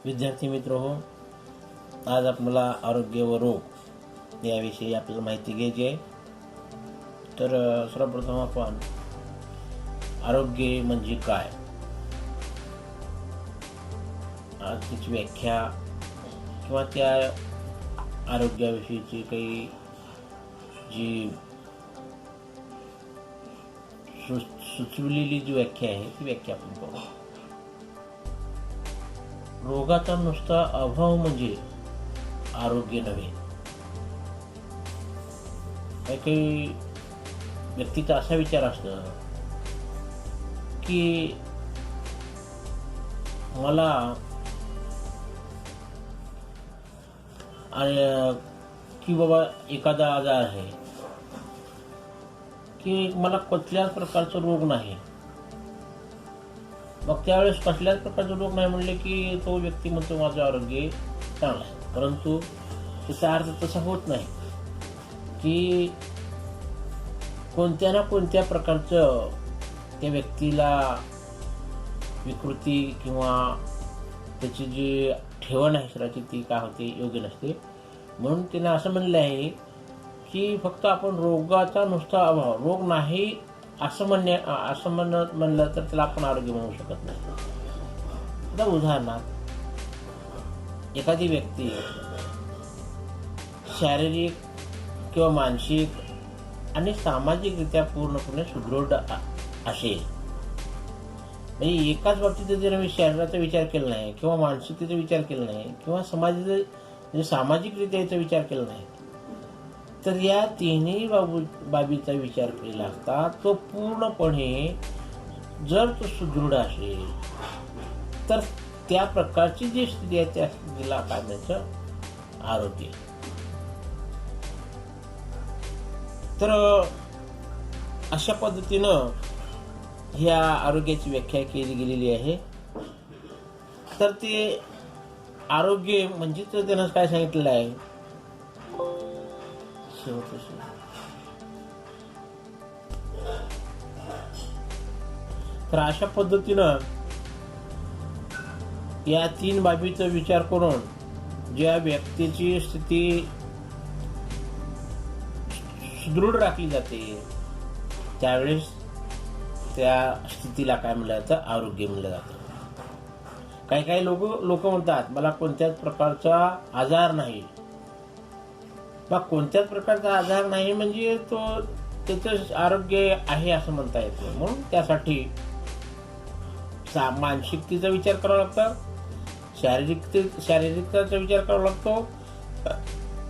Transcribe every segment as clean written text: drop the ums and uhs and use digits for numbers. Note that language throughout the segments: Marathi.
विद्यार्थी मित्र हो, आज आपल्याला आरोग्य व रोग याविषयी आपल्याला माहिती घ्यायची आहे. तर सर्वप्रथम आपण आरोग्य म्हणजे काय, त्याची व्याख्या किंवा त्या आरोग्याविषयीची काही जी सुचवलेली जी व्याख्या आहे ती व्याख्या आपण करू. रोगाचा नुसता अभाव म्हणजे आरोग्य नव्हे. काही व्यक्तीचा असा विचार असतो की मला की बाबा एखादा आजार आहे की मला कुठल्याच प्रकारचा रोग नाही. मग त्यावेळेस कसल्याच प्रकारचा रोग नाही म्हणले की तो व्यक्ती म्हणतो माझं आरोग्य चांगलं आहे. परंतु त्याचा अर्थ तसा होत नाही की कोणत्या ना कोणत्या प्रकारचं त्या व्यक्तीला विकृती किंवा त्याची जी ठेवण आहे शरीराची ती काय होते योग्य नसते. म्हणून त्याने असं म्हणलं आहे की फक्त आपण रोगाचा नुसता अभाव, रोग नाही असं म्हणलं तर त्याला आपण आरोग्य म्हणू शकत नाही. आता उदाहरणार्थ एखादी व्यक्ती शारीरिक किंवा मानसिक आणि सामाजिकरित्या पूर्णपणे सुदृढ असेल, म्हणजे एकाच बाबतीत जर मी शरीराचा विचार केला नाही किंवा मानसिकतेचा विचार केला नाही किंवा समाजाचा म्हणजे सामाजिकरित्या याचा विचार केला नाही, तर या तिन्ही बाबीचा विचार केला असता तो पूर्णपणे जर तो सुदृढ असेल तर त्या प्रकारची जी स्थिती आहे त्या स्थितीला काय म्हणायचं, आरोग्य. तर अशा पद्धतीनं ह्या आरोग्याची व्याख्या केली गेलेली आहे. तर ते आरोग्य म्हणजे त्यानं काय सांगितलेलं आहे, तर अशा पद्धतीनं या तीन बाबीचा विचार करून ज्या व्यक्तीची स्थिती सुदृढ राखली जाते त्यावेळेस त्या स्थितीला काय म्हणलं जातं, आरोग्य म्हणलं जातं. काही लोक म्हणतात मला कोणत्याच प्रकारचा आजार नाही. मग कोणत्याच प्रकारचा आजार नाही म्हणजे तो त्याचं आरोग्य आहे असं म्हणता येतं. म्हणून त्यासाठी मानसिकतेचा विचार करावा लागतो, शारीरिकतेचा विचार करावा लागतो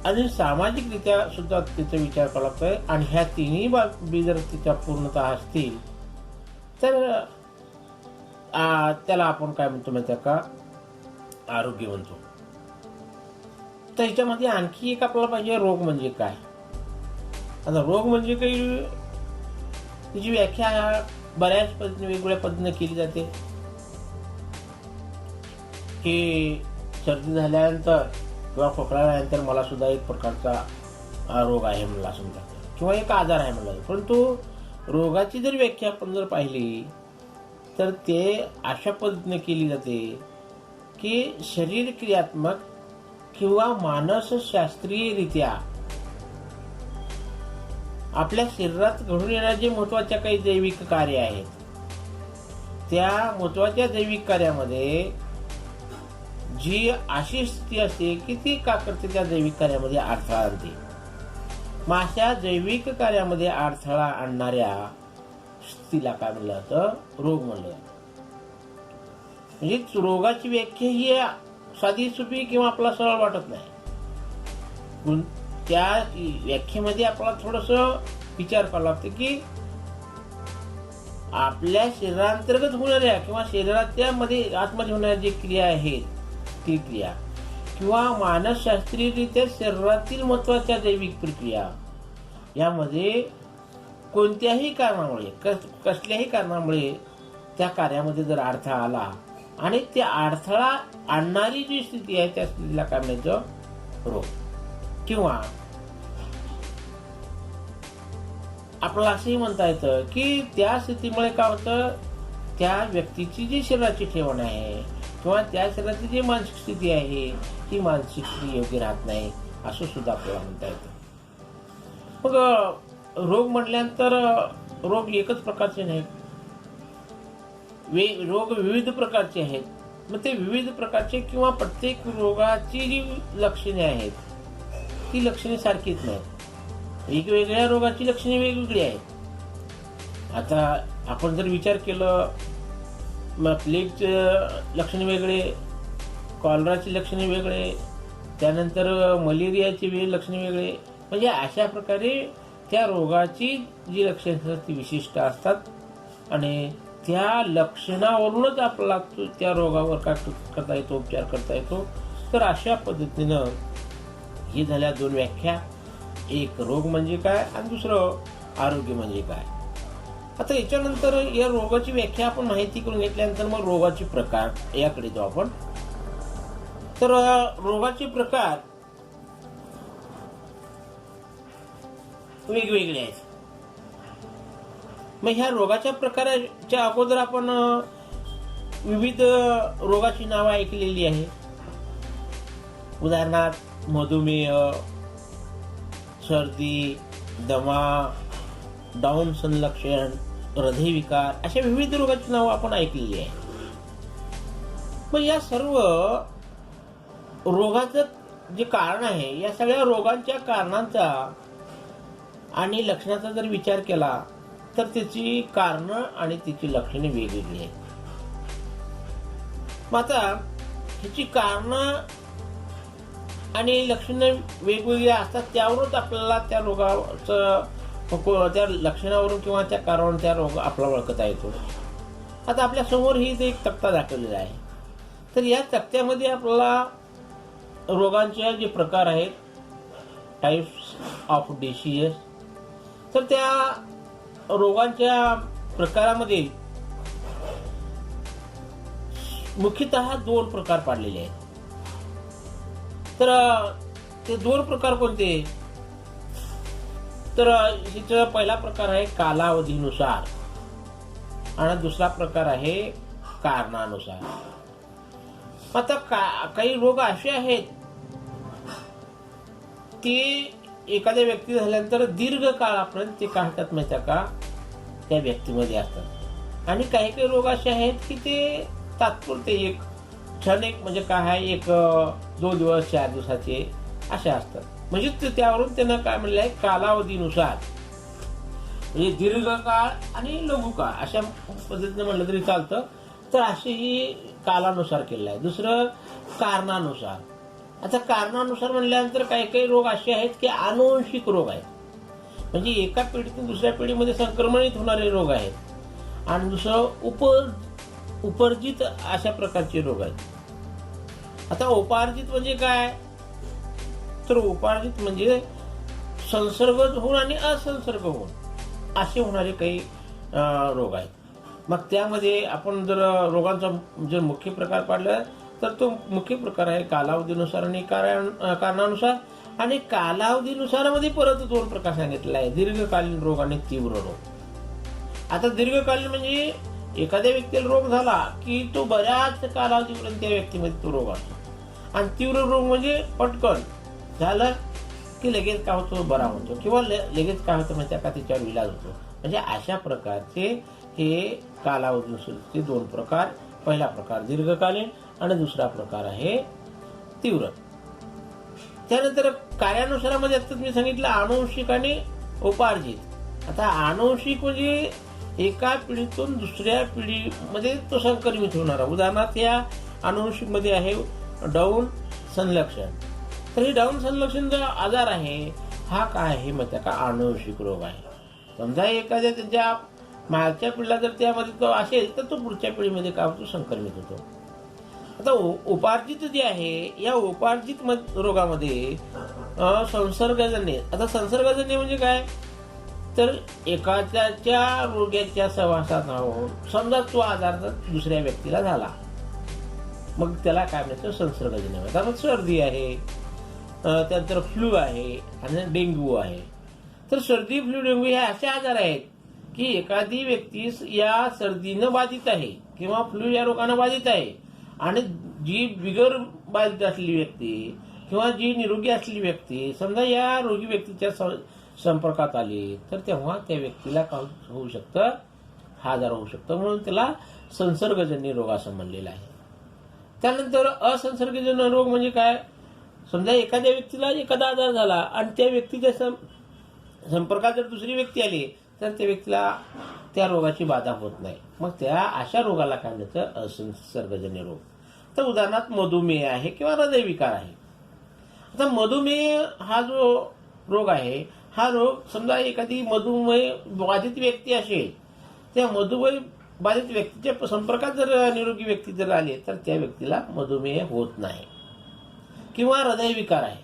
आणि सामाजिकरित्या सुद्धा त्याचा विचार करावा लागतोय. आणि ह्या तिन्ही बाबी जर तिच्या पूर्णतः असतील तर त्याला आपण काय म्हणतो माहिती का, आरोग्य म्हणतो. तर ह्याच्यामध्ये आणखी एक आपल्याला पाहिजे, रोग म्हणजे काय. आता रोग म्हणजे काही त्याची व्याख्या बऱ्याच पद्धतीने वेगवेगळ्या पद्धतीने केली जाते की सर्दी झाल्यानंतर किंवा खोकला झाल्यानंतर मला सुद्धा एक प्रकारचा रोग आहे म्हणला असं म्हणतात किंवा एक आजार आहे म्हणला. परंतु रोगाची जर व्याख्या आपण जर पाहिली तर ते अशा पद्धतीने केली जाते की शरीर क्रियात्मक किंवा मानसशास्त्रीयरित्या आपल्या शरीरात घडून येणारे जे महत्वाच्या काही जैविक कार्य आहेत त्या महत्वाच्या जैविक कार्यामध्ये जी अशी स्थिती असते की ती का करते, त्या जैविक कार्यामध्ये अडथळा आणते. मग अशा जैविक कार्यामध्ये अडथळा आणणाऱ्या स्थितीला काय म्हणलं जातं, रोग म्हणलं जातं. म्हणजे रोगाची व्याख्या ही साधी सोपी किंवा आपला सरळ वाटत नाही. त्या व्याख्येमध्ये आपल्याला थोडस विचार करावा लागतो की आपल्या शरीरांतर्गत होणाऱ्या किंवा शरीराच्या मध्ये आतमध्ये होणाऱ्या जे क्रिया आहेत ती क्रिया किंवा मानसशास्त्रीयरित्या शरीरातील महत्वाच्या जैविक प्रक्रिया यामध्ये कोणत्याही कारणामुळे कसल्याही कारणामुळे त्या कार्यामध्ये जर अडथळा आला आणि त्या अडथळा आणणारी जी स्थिती आहे त्या स्थितीला काय म्हणायचं, रोग. किंवा आपल्याला असंही म्हणता येतं की त्या स्थितीमुळे काय होतं, त्या व्यक्तीची जी शरीराची ठेवण आहे किंवा त्या शरीराची जी मानसिक स्थिती आहे ती मानसिक स्थिती योग्य राहत नाही असं सुद्धा आपल्याला म्हणता येतं. मग रोग म्हटल्यानंतर रोग एकच प्रकारचे नाहीत, रोग विविध प्रकारचे आहेत. मग ते विविध प्रकारचे किंवा प्रत्येक रोगाची जी लक्षणे आहेत ती लक्षणे सारखीच नाहीत. वेगवेगळ्या रोगाची लक्षणे वेगवेगळी आहेत. आता आपण जर विचार केलं, मग प्लेगचे लक्षणे वेगळे, कॉलराची लक्षणे वेगळे, त्यानंतर मलेरियाची लक्षणे वेगळे. म्हणजे अशा प्रकारे त्या रोगाची जी लक्षणे असतात ती विशिष्ट असतात आणि त्या लक्षणावरूनच आपल्याला त्या रोगावर काय करता येतो, उपचार करता येतो. तर अशा पद्धतीनं ही झाल्या दोन व्याख्या, एक रोग म्हणजे काय आणि दुसरं आरोग्य म्हणजे काय. आता याच्यानंतर या रोगाची व्याख्या आपण माहिती करून घेतल्यानंतर मग रोगाचे प्रकार याकडे जाऊ आपण. तर रोगाचे प्रकार वेगवेगळे आहेत. मग ह्या रोगाच्या प्रकाराच्या अगोदर आपण विविध रोगाची नावं ऐकलेली आहे. उदाहरणार्थ मधुमेह, सर्दी, दमा, डाऊन संलक्षण, हृदयविकार अशा विविध रोगाची नावं आपण ऐकलेली आहे. मग या सर्व रोगाचं जे कारण आहे, या सगळ्या रोगांच्या कारणांचा आणि लक्षणाचा जर विचार केला तर त्याची कारणं आणि त्याची लक्षणे वेगवेगळी आहेत. मग आता ह्याची कारणं आणि लक्षणं वेगवेगळी असतात, त्यावरूनच आपल्याला त्या रोगाचं, त्या लक्षणावरून किंवा त्या कारणावरून त्या रोग आपला ओळखता येतो. आता आपल्या समोर ही एक तक्ता दाखवलेला आहे. तर या तक्त्यामध्ये आपल्याला रोगांचे जे प्रकार आहेत, टाइप्स ऑफ डिसीज, तर त्या रोगांच्या प्रकारामध्ये मुख्यतः दोन प्रकार पाडलेले आहेत. तर ते दोन प्रकार कोणते? तर हिचा पहिला प्रकार आहे कालावधीनुसार आणि दुसरा प्रकार आहे कारणानुसार. आता काही रोग असे आहेत की एखाद्या व्यक्ती झाल्यानंतर दीर्घ काळापर्यंत ते काय होतात माहिती का त्या व्यक्तीमध्ये असतात. आणि काही काही रोग असे आहेत की ते तात्पुरते, एक क्षणिक, म्हणजे काय आहे, एक 2 दिवस 4 दिवसाचे असे असतात. म्हणजे त्यावरून त्यांना काय म्हणलं आहे, कालावधीनुसार, म्हणजे दीर्घकाळ आणि लघुकाळ अशा पद्धतीने म्हणलं तरी चालतं. तर असे ही कालानुसार केलेलं आहे. दुसरं कारणानुसार. आता कारणानुसार म्हणल्यानंतर काही काही रोग असे आहेत की आनुवंशिक रोग आहेत, म्हणजे एका पिढीतून दुसऱ्या पिढीमध्ये संक्रमणित होणारे रोग आहेत. आणि दुसरं उपर्जित अशा प्रकारचे रोग आहेत. आता उपार्जित म्हणजे काय? तर उपार्जित म्हणजे संसर्ग होऊन आणि असंसर्ग होऊन असे होणारे काही रोग आहेत. मग त्यामध्ये आपण जर रोगांचा जर मुख्य प्रकार पाडला तर तो मुख्य प्रकार आहे कालावधीनुसार आणि कारणानुसार. आणि कालावधीनुसार मध्ये परत दोन प्रकार सांगितले आहे, दीर्घकालीन रोग आणि तीव्र रोग. आता दीर्घकालीन म्हणजे एखाद्या व्यक्तीला रोग झाला की तो बऱ्याच कालावधीपर्यंत त्या व्यक्तीमध्ये तो रोग असतो. आणि तीव्र रोग म्हणजे पटकन झालं की लगेच काय होतो, बरा होतो, किंवा लगेच काय होतं म्हणजे का त्याच्यावर इलाज होतो. म्हणजे अशा प्रकारचे हे कालावधीनुसारचे दोन प्रकार. पहिला प्रकार दीर्घकालीन आणि दुसरा प्रकार आहे तीव्र. त्यानंतर कार्यानुसारामध्ये आता मी सांगितलं आनुवंशिक आणि उपार्जित. आता आनुवंशिक म्हणजे एका पिढीतून दुसऱ्या पिढीमध्ये तो संक्रमित होणारा. उदाहरणार्थ या आनुवंशिक मध्ये आहे डाऊन संलक्षण. तर हे डाऊन संलक्षण जो आजार आहे हा काय आहे माहिती का, आनुवंशिक रोग आहे. समजा एखाद्या त्याच्या मागच्या पिढीला जर त्यामध्ये तो असेल तर तो पुढच्या पिढीमध्ये काय होतो, संक्रमित होतो. आता उपार्जित जे आहे, या उपार्जित रोगामध्ये संसर्गजन्य. आता संसर्गजन्य म्हणजे काय, तर एखाद्याच्या रोग्याच्या सहवासात राहून समजा तो आजार जर दुसऱ्या व्यक्तीला झाला, मग त्याला काय म्हणतात, संसर्गजन्य. आता मग सर्दी आहे, त्यानंतर फ्लू आहे आणि डेंग्यू आहे. तर सर्दी, फ्लू, डेंग्यू हे असे आजार आहेत की एखादी व्यक्ती या सर्दीनं बाधित आहे किंवा फ्लू या रोगानं बाधित आहे आणि जी बिगर बाधित असलेली व्यक्ती किंवा जी निरोगी असलेली व्यक्ती समजा या रोगी व्यक्तीच्या संपर्कात आली तर तेव्हा त्या व्यक्तीला काय होऊ शकतं, हा आजार होऊ शकतो. म्हणून त्याला संसर्गजन्य रोग असं म्हणलेलं आहे. त्यानंतर असंसर्गजन्य रोग म्हणजे काय, समजा एखाद्या व्यक्तीला एखादा आजार झाला आणि त्या व्यक्तीच्या संपर्कात जर दुसरी व्यक्ती आली तर त्या व्यक्तीला त्या रोगाची बाधा होत नाही. मग त्या अशा रोगाला काय म्हणतात, असंसर्गजन्य रोग. तर उदाहरणार्थ मधुमेह आहे किंवा हृदयविकार आहे. आता मधुमेह हा जो रोग आहे, हा रोग समजा एखादी मधुमेह बाधित व्यक्ती असेल, त्या मधुमेह बाधित व्यक्तीच्या संपर्कात जर निरोगी व्यक्ती जर आली तर त्या व्यक्तीला मधुमेह होत नाही. किंवा हृदयविकार आहे.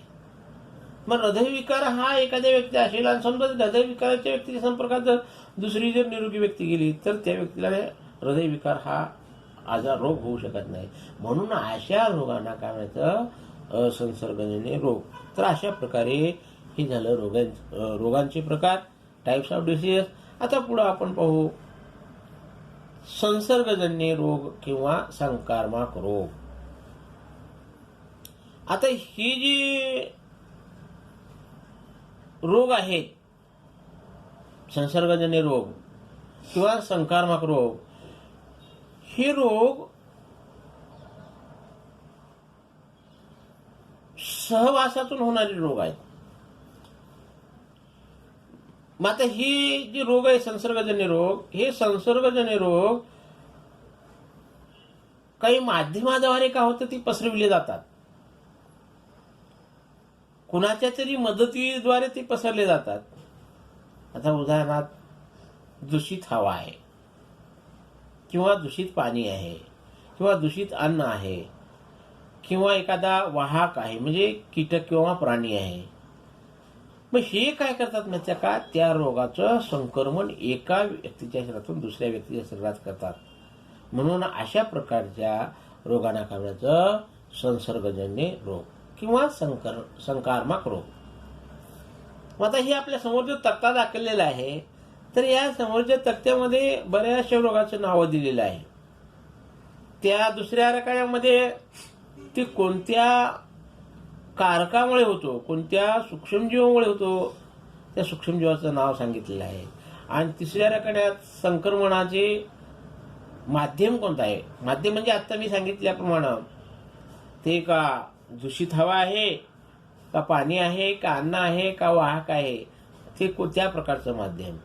मग हृदयविकार हा एखाद्या व्यक्ती असेल आणि समजा हृदयविकाराच्या व्यक्तीच्या संपर्कात जर दुसरी जर निरोगी व्यक्ती गेली तर त्या व्यक्तीला हृदयविकार हा आजार रोग होऊ शकत नाही. म्हणून अशा रोगांना काय म्हणायचं, असंसर्गजन्य रोग. तर अशा प्रकारे हे झालं रोगांचे प्रकार, टाइप्स ऑफ डिसीज. आता पुढे आपण पाहू संसर्गजन्य रोग किंवा संक्रामक रोग. आता ही जी रोग आहेत, संसर्गजन्य रोग किंवा संक्रामक रोग, हे रोग सहवासातून होणारे रोग आहेत. मग आता ही जी रोग आहे संसर्गजन्य रोग, हे संसर्गजन्य रोग काही माध्यमाद्वारे का होतं ती पसरविले जातात, कुणाच्या तरी मदतीद्वारे ते पसरले जातात. आता उदाहरणार्थ दूषित हवा आहे किंवा दूषित पाणी आहे किंवा दूषित अन्न आहे किंवा एखादा वाहक आहे म्हणजे कीटक किंवा प्राणी आहे. मग हे काय करतात माहिती का, त्या रोगाचं संक्रमण एका व्यक्तीच्या शरीरातून दुसऱ्या व्यक्तीच्या शरीरात करतात. म्हणून अशा प्रकारच्या रोगांना काय म्हणायचं, संसर्गजन्य रोग किंवा संक्रामक रोग. मग आता हे आपल्या समोर जो तक्ता दाखवलेला आहे, तर या समोरच्या तक्त्यामध्ये बऱ्याचशा रोगाचं नावं दिलेलं आहे. त्या दुसऱ्या रकान्यामध्ये ते कोणत्या कारकामुळे होतो, कोणत्या सूक्ष्मजीवामुळे होतो, त्या सूक्ष्मजीवाचं नाव सांगितलेलं आहे. आणि तिसऱ्या रकान्यात संक्रमणाचे माध्यम कोणतं आहे. माध्यम म्हणजे आता मी सांगितल्याप्रमाणे ते का दूषित हवा आहे का पाणी आहे का अन्न आहे का वाहक आहे, ते कोणत्या प्रकारचं माध्यम.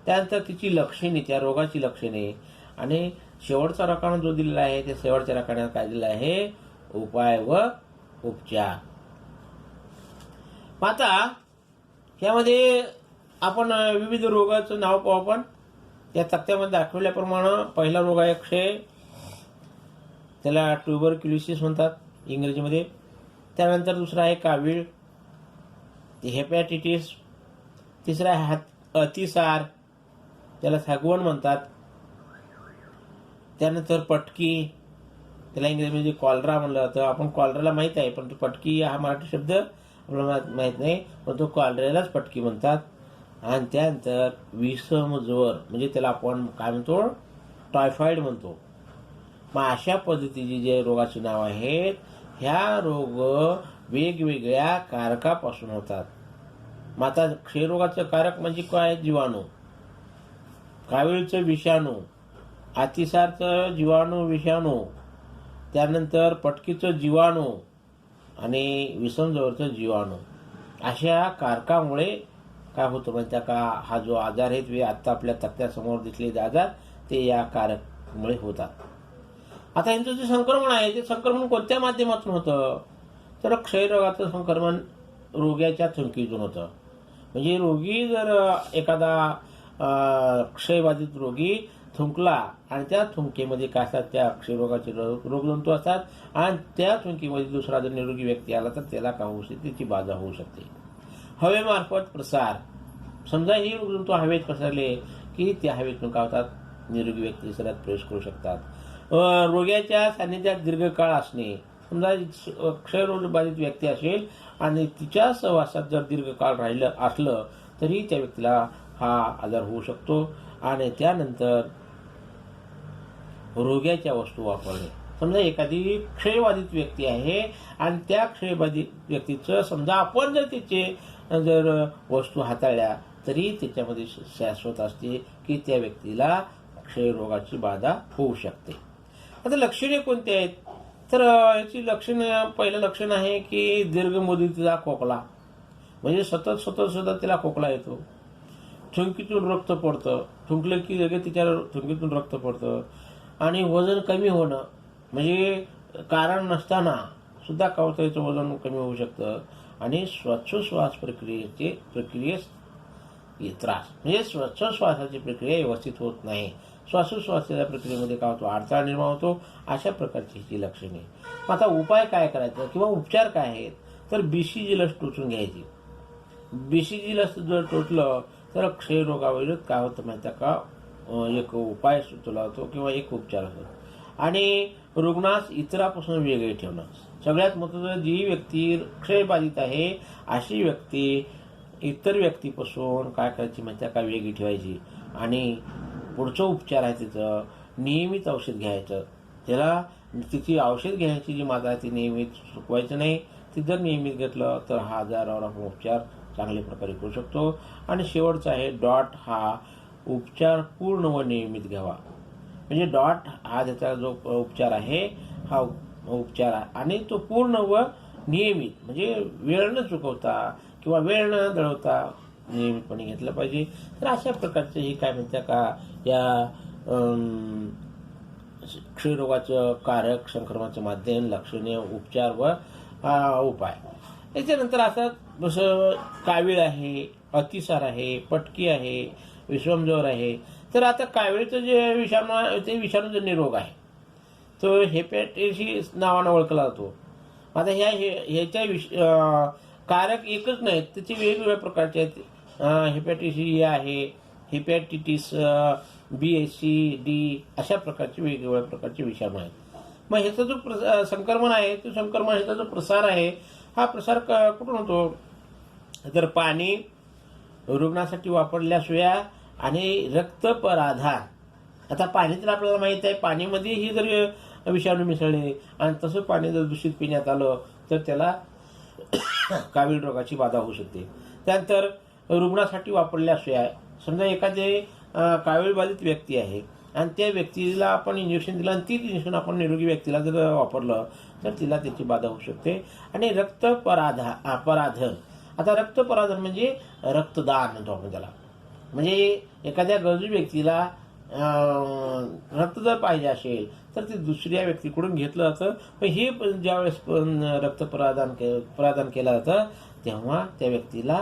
त्यानंतर तिची लक्षणे, त्या रोगाची लक्षणे. आणि शेवटचा रकाना जो दिलेला आहे त्या शेवटच्या रकान्यात काय दिलेला आहे, उपाय व उपचार. आता यामध्ये आपण विविध रोगाचं नाव पाहू. आपण या तक्त्यामध्ये दाखवल्याप्रमाणे पहिला रोग आहे क्षय, त्याला ट्युबरक्युलोसिस म्हणतात इंग्रजीमध्ये. त्यानंतर दुसरा आहे कावीळ, हेपॅटिटिस. तिसरा आहे अतिसार, त्याला सागवण म्हणतात. त्यानंतर पटकी, त्याला इंग्रजीमध्ये कॉलरा म्हणलं जातं. आपण कॉलराला माहित आहे, पण तो पटकी हा मराठी शब्द आपल्याला माहित नाही, पण तो कॉलरेलाच पटकी म्हणतात. आणि त्यानंतर विषम ज्वर म्हणजे त्याला आपण काय म्हणतो, टायफॉइड म्हणतो. मग अशा पद्धतीचे जे रोगाची नाव आहेत, ह्या रोग वेगवेगळ्या कारकापासून होतात. मग आता क्षयरोगाचं कारक म्हणजे काय, जीवाणू. कावीळचं विषाणू, अतिसारचं जीवाणू विषाणू, त्यानंतर पटकीचं जीवाणू आणि विषमज्वरचं जीवाणू. अशा कारकामुळे काय होतं म्हणजे का, हा जो आजार आहे आता आपल्या तक्त्यासमोर दिसलेले आजार ते या कारकमुळे होतात. आता यांचं जे संक्रमण आहे ते संक्रमण कोणत्या माध्यमातून होतं, तर क्षयरोगाचं संक्रमण रोग्याच्या थुंकीतून होतं. म्हणजे रोगी जर एखादा क्षयबाधित रोगी थुंकला आणि त्या थुंकीमध्ये काय असतात, त्या क्षयरोगाचे रोगजंतू असतात आणि त्या थुंकीमध्ये दुसरा जर निरोगी व्यक्ती आला तर त्याला काय होऊ शकते, त्याची बाधा होऊ शकते. हवेमार्फत प्रसार, समजा ही रोगजंतू हवेत पसरले की त्या हवेतून काय होतात, निरोगी व्यक्ती शरीरात प्रवेश करू शकतात. रोग्याच्या सान्निध्यात दीर्घकाळ असणे, समजा क्षयरोगबाधित व्यक्ती असेल आणि तिच्या सहवासात जर दीर्घकाळ राहिलं असलं तरी त्या व्यक्तीला हा आजार होऊ शकतो. आणि त्यानंतर रोग्याच्या वस्तू वापरणे, समजा एखादी क्षयबाधित व्यक्ती आहे आणि त्या क्षयबाधित व्यक्तीचं समजा आपण जर तिचे जर वस्तू हाताळल्या तरी त्याच्यामध्ये शाश्वत असते की त्या व्यक्तीला क्षयरोगाची बाधा होऊ शकते. आता लक्षणे कोणती आहेत तर याची लक्षणं, पहिलं लक्षण आहे की दीर्घ मुदतीचा खोकला, म्हणजे सतत त्याला खोकला येतो, थुंकीतून रक्त पडतं, थुंकलं की लगेच तिच्या थुंकीतून रक्त पडतं, आणि वजन कमी होणं, म्हणजे कारण नसताना सुद्धा कवचाचं वजन कमी होऊ शकतं, आणि श्वासोच्छ्वास प्रक्रियेस त्रास, म्हणजे श्वासोच्छ्वासाची प्रक्रिया व्यवस्थित होत नाही, श्वासोच्छ्वासाच्या प्रक्रियेमध्ये काय होतो, अडथळा निर्माण होतो. अशा प्रकारची ही लक्षणे. आता उपाय काय करायचं किंवा उपचार काय आहेत तर BCG लस टोचून घ्यायची. BCG लस जर टोचलं तर क्षयरोगाविरुद्ध काय होतं माहिती आहे का, एक उपाय सुचवला होतो किंवा एक उपचार होतो. आणि रुग्णास इतरापासून वेगळे ठेवणं. सगळ्यात महत्त्वाचं, जी व्यक्ती क्षयबाधित आहे अशी व्यक्ती इतर व्यक्तीपासून काय करायची माहिती आहे का, वेगळी ठेवायची. आणि पुढचं उपचार आहे तिचं नियमित औषध घ्यायचं. त्याला तिची औषध घ्यायची जी मात्रा आहे ती नियमित चुकवायचं नाही. ती जर नियमित घेतलं तर हा आजारावर आपण उपचार चांगल्या प्रकारे करू शकतो. आणि शेवटचा आहे डॉट, हा उपचार पूर्ण व नियमित घ्यावा. म्हणजे डॉट हा त्याचा जो उपचार आहे हा उपचार आहे आणि तो पूर्ण व नियमित, म्हणजे वेळ न चुकवता किंवा वेळ न दळवता नियमितपणे घेतलं पाहिजे. तर अशा प्रकारचे हे काय म्हणतात का, या क्षयरोगाचं कारक, संक्रमणाचं माध्यम, लक्षणे, उपचार व उपाय. त्याच्यानंतर आता जसं कावीळ आहे, अतिसार आहे, पटकी आहे, विषमज्वर आहे. तर आता कावीळचं जे विषाणू, ते विषाणूजन्य रोग आहे तो हेपॅटायटिस नावानं ओळखला जातो. आता ह्याच्या कारक एकच नाहीत, त्याचे वेगवेगळ्या प्रकारचे आहेत. हेपॅटायटिस ए आहे, हेपॅटायटिस B, C, D अशा प्रकारचे वेगवेगळ्या प्रकारचे विषाणू आहेत. मग ह्याचा जो संक्रमण आहे, तो संक्रमण, ह्याचा जो प्रसार आहे, हा प्रसार कुठून होतो तर पाणी, रुग्णासाठी वापरलेल्या सुया आणि रक्तपराधान. आता पाणी तर आपल्याला माहित आहे, पाणीमध्येही जर विषाणू मिसळले आणि तसं पाणी जर दूषित पिण्यात आलं तर त्याला कावीळ रोगाची बाधा होऊ शकते. त्यानंतर रुग्णासाठी वापरलेल्या सुया, समजा एखादे कावीळबाधित व्यक्ती आहे आणि त्या व्यक्तीला आपण इंजेक्शन दिलं आणि तीच इंजेक्शन आपण निरोगी व्यक्तीला जर वापरलं तर तिला त्याची बाधा होऊ शकते. आणि रक्तपराधन, आता रक्तपराधन म्हणजे रक्तदान म्हणतो आपण त्याला. म्हणजे एखाद्या गरजू व्यक्तीला रक्त जर पाहिजे असेल तर ते दुसऱ्या व्यक्तीकडून घेतलं जातं. पण हे ज्यावेळेस रक्तप्रदान केलं जातं तेव्हा त्या व्यक्तीला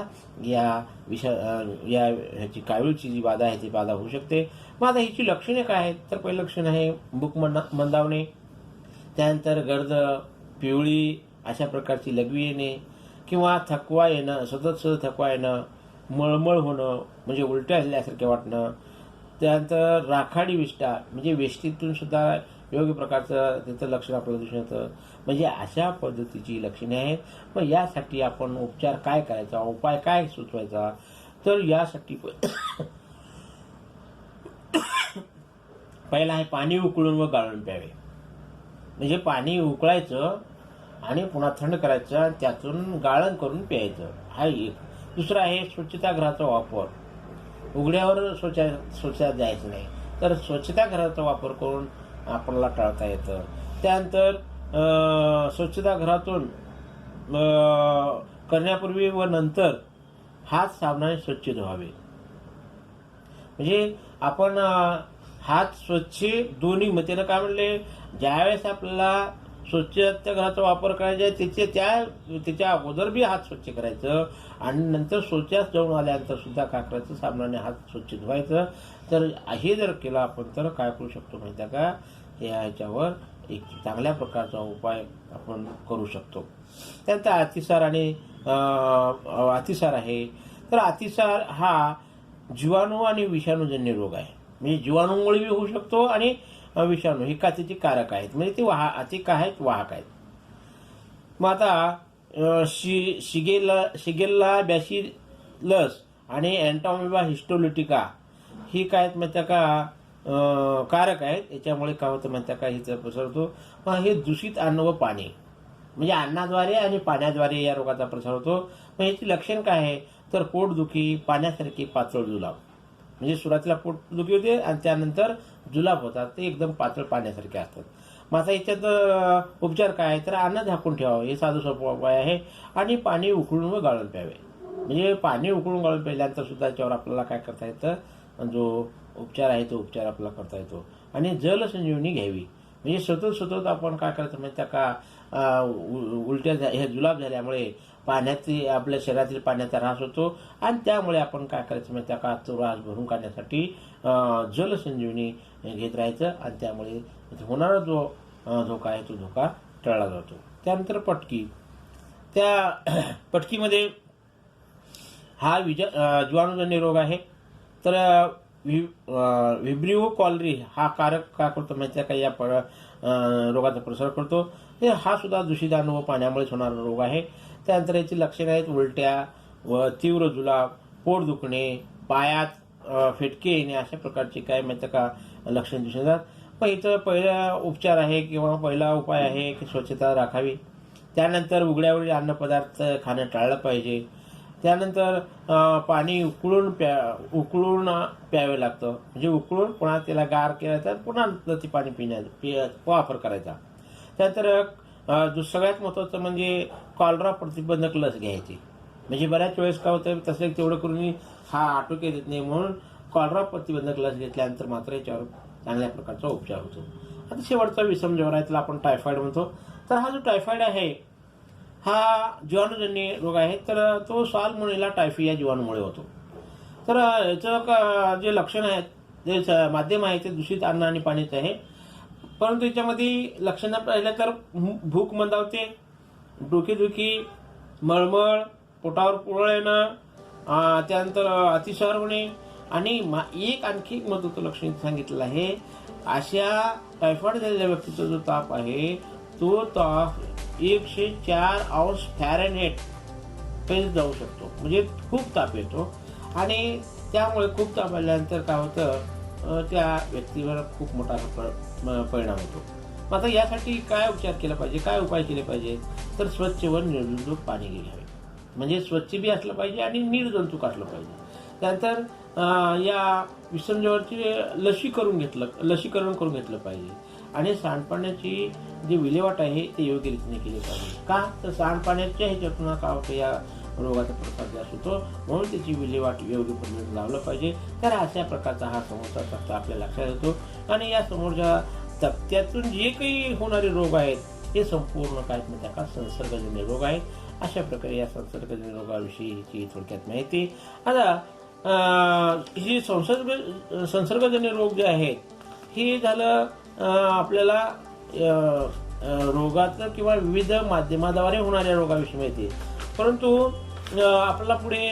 ह्याची कावीळची जी बाधा आहे ती बाधा होऊ शकते. मग आता ह्याची लक्षणे काय आहेत तर पहिलं लक्षण आहे भूक मंदावणे, त्यानंतर गर्द, पिवळी अशा प्रकारची लघवी येणे किंवा थकवा येणं, सतत थकवा येणं, मळमळ होणं म्हणजे उलट्या झाल्यासारखे वाटणं, त्यानंतर राखाडी विष्ठा म्हणजे वेष्टीतून सुद्धा योग्य प्रकारचं त्याचं लक्षण आपल्याला दिसून येतं. म्हणजे अशा पद्धतीची लक्षणे आहेत. मग यासाठी आपण उपचार काय करायचा, उपाय काय सुचवायचा तर यासाठी पहिला आहे पाणी उकळून व गाळून प्यावे. म्हणजे पाणी उकळायचं आणि पुन्हा थंड करायचं आणि त्यातून गाळण करून प्यायचं, हा एक. दुसरा आहे स्वच्छतागृहाचा वापर. उघड्यावर शौचास जायचं नाही, तर स्वच्छतागृहाचा वापर करून आपल्याला टाळता येतं. त्यानंतर स्वच्छतागृहातून करण्यापूर्वी व नंतर हात साबणाने स्वच्छ धुवावे. म्हणजे आपण हात स्वच्छ दोन्ही, मग त्यानं काय म्हणले, ज्यावेळेस आपल्याला स्वच्छतागृहाचा वापर करायचा आहे त्याच्या अगोदर बी हात स्वच्छ करायचं आणि नंतर शौचास जाऊन आल्यानंतर सुद्धा काय करायचं, साबणाने हात स्वच्छ धुवायचं. तर हे जर केलं आपण तर काय करू शकतो माहिती आहे का, ह्याच्यावर एक चांगल्या प्रकारचा उपाय आपण करू शकतो. त्यानंतर अतिसार आहे. तर अतिसार हा जीवाणू आणि विषाणूजन्य रोग आहे. म्हणजे जीवाणूमुळे बी होऊ शकतो आणि विषाणू हे काचेचे कारक आहेत, म्हणजे ते अतिक आहेत, वाहक आहेत. मग आता शिगेल्ला बॅसिलस आणि अँटॉमिबा हिस्टोलिटिका ही काय आहेत माहिती का, कारक आहेत. याच्यामुळे काय होतं म्हणता का हिचं प्रसार होतो. हे दूषित अन्न व पाणी म्हणजे अन्नाद्वारे आणि पाण्याद्वारे या रोगाचा प्रसार होतो. मग याची लक्षण काय आहे तर पोटदुखी, पाण्यासारखी पातळ जुलाब. म्हणजे सुरुवातीला पोटदुखी होते आणि त्यानंतर जुलाब होतात, ते एकदम पातळ पाण्यासारखे असतात. मग आता याच्यात उपचार काय आहे तर अन्न झाकून ठेवावं, हे साधं सोपं उपाय आहे. आणि पाणी उकळून व गाळून प्यावे. म्हणजे पाणी उकळून गाळून प्यायल्यानंतर सुद्धा याच्यावर आपल्याला काय करता येतं, जो उपचार आहे तो उपचार आपल्याला करता येतो. आणि जलसंजीवनी घ्यावी. म्हणजे सतत आपण काय करायचं म्हणजे त्या उलट्या हे जुलाब झाल्यामुळे पाण्याची आपल्या शरीरातील पाण्याचा ऱ्हास होतो आणि त्यामुळे आपण काय करायचं म्हणजे त्या तो ऱ्हास भरून काढण्यासाठी जलसंजीवनी घेत राहायचं आणि त्यामुळे होणारा जो धोका आहे तो धोका टळला जातो. त्यानंतर पटकी. त्या पटकीमध्ये हा जीवाणूजन्य रोग आहे. तर व्हिब्रिओ कॉलरी हा कारक काय करतो माहिती आहे का या रोगाचा प्रसार करतो. हा सुद्धा दूषित अन्न व पाण्यामुळेच होणारा रोग आहे. त्यानंतर याची लक्षणे आहेत उलट्या व तीव्र जुलाब, पोट दुखणे, पायात फेटके येणे अशा प्रकारचे काय माहिती का लक्षणे दिसून येतात. पण इथं पहिला उपचार आहे किंवा पहिला उपाय आहे की स्वच्छता राखावी. त्यानंतर उघड्यावरील अन्नपदार्थ खाणं टाळलं पाहिजे. त्यानंतर पाणी उकळून प्यावे लागतं. म्हणजे उकळून पुन्हा त्याला गार केल्यानंतर पुन्हा ते पाणी वापर करायचा. त्यानंतर सगळ्यात महत्त्वाचं म्हणजे कॉलरा प्रतिबंधक लस घ्यायची. म्हणजे बऱ्याच वेळेस काय होतं तसं तेवढं करून हा आटोक्यात येत नाही, म्हणून कॉलरा प्रतिबंधक लस घेतल्यानंतर मात्र याच्यावर चांगल्या प्रकारचा उपचार होतो. आता शेवटचा विषम ज्वर आहे त्याला आपण टायफॉइड म्हणतो. तर हा जो टायफॉइड आहे हा जीवाणूजन्य रोग आहे. तर तो साल्मोनेला टायफी या जीवाणूमुळे होतो. तर याचं जे लक्षण आहेत जे माध्यम आहे ते दूषित अन्न आणि पाणीच आहे. परंतु याच्यामध्ये लक्षणं पाहिलं तर भूक मंदावते, डोकेदुखी, मळमळ, पोटावर पुरळ येणं, त्यानंतर अतिसार होणे आणि एक आणखी महत्त्वाचं लक्षण सांगितलं आहे. अशा टायफॉइड झालेल्या व्यक्तीचा जो ताप आहे तो ताप 104 अंश फॅरेनहाइट पर्यंत जाऊ शकतो. म्हणजे खूप ताप येतो आणि त्यामुळे खूप ताप आल्यानंतर काय होतं त्या व्यक्तीवर खूप मोठा परिणाम होतो. मग आता यासाठी काय उपचार केला पाहिजे, काय उपाय केले पाहिजे तर स्वच्छ व निर्जंतुक पाणी घ्यावे. म्हणजे स्वच्छ बी असलं पाहिजे आणि निर्जंतुक असलं पाहिजे. त्यानंतर या विषम ज्वराची लसीकरण करून घेतलं पाहिजे. आणि सांडपाण्याची जी विल्हेवाट आहे ते योग्य रीतीने केली पाहिजे. का तर सांडपाण्याच्या ह्याच्यातून काय होतं या रोगाचा प्रसार जास्त होतो, म्हणून त्याची विल्हेवाट योग्य पद्धतीने लावलं पाहिजे. तर अशा प्रकारचा हा समोरचा तक्ता आपल्या लक्षात येतो. आणि या समोरच्या तक्त्यातून जे काही होणारे रोग आहेत हे संपूर्ण काय म्हणजे का संसर्गजन्य रोग आहेत. अशा प्रकारे या संसर्गजन्य रोगाविषयीची थोडक्यात माहिती. आता ही संसर्गजन्य रोग जे आहेत हे झालं आपल्याला रोगाचं किंवा विविध माध्यमाद्वारे होणाऱ्या रोगाविषयी माहिती. परंतु आपल्याला पुढे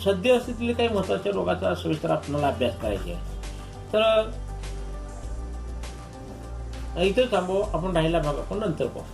सद्य स्थितीतील काही महत्त्वाच्या रोगाचा सविस्तर आपल्याला अभ्यास करायचा आहे. तर इथं थांबू, आपण राहिला भाग आपण नंतर पाहू.